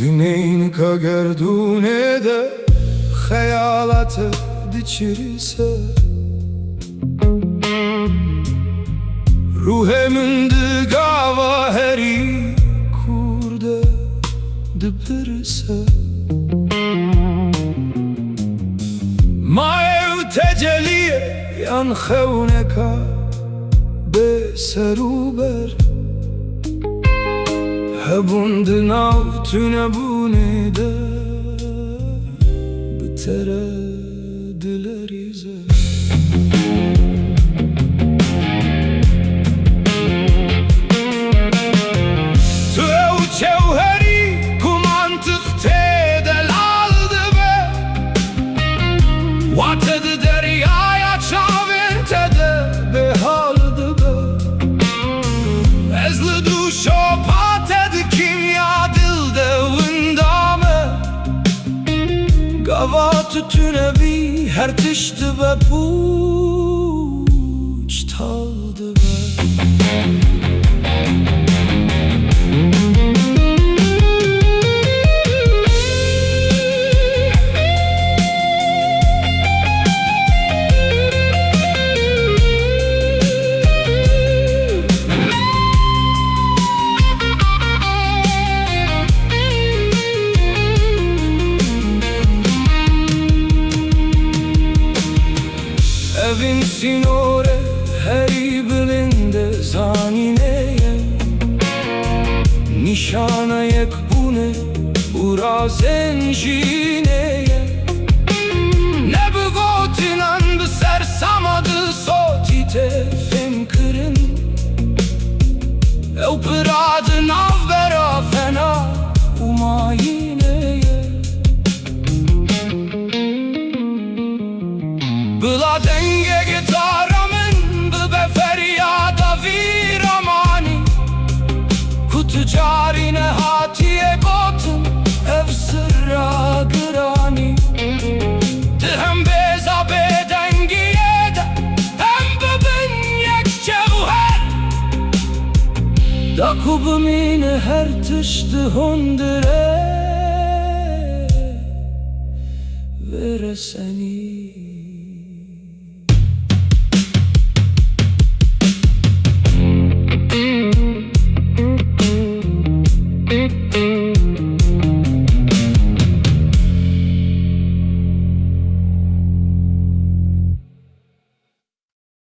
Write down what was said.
Lêgerîneke gerdûnê de xeyalatı diçirise, ruhê min di gava herî kurde dipirise. Mayev tecelliye yan xewneka bê ser û ber, hebûn di nav tunebûnê de bi tere dilerîze. Tu ew çewherî ku mantık tê delal dibe, wate di deryaya çavên te de bêhal dibe. Ez li dûşo pate di kîmya dil de winda me, gava tütünebî her tiştî be pûç tal dibe. Evin sinore herî bilind zanîneye, nîşana yek bûne û razên jîneye. Ne bi Gotinên bi ser sama di sotî tê fêm kirin, ew pira di navbera fena û mayîneye. Bila dengê gitara min bibe feryada vîramanî, ku tu carî ne hatiye gotin ev sirra giranî. Di hem bêza bê dengîye de hem bibin yek cewher, da ku bimîne her tiştî hûndire ve resenî.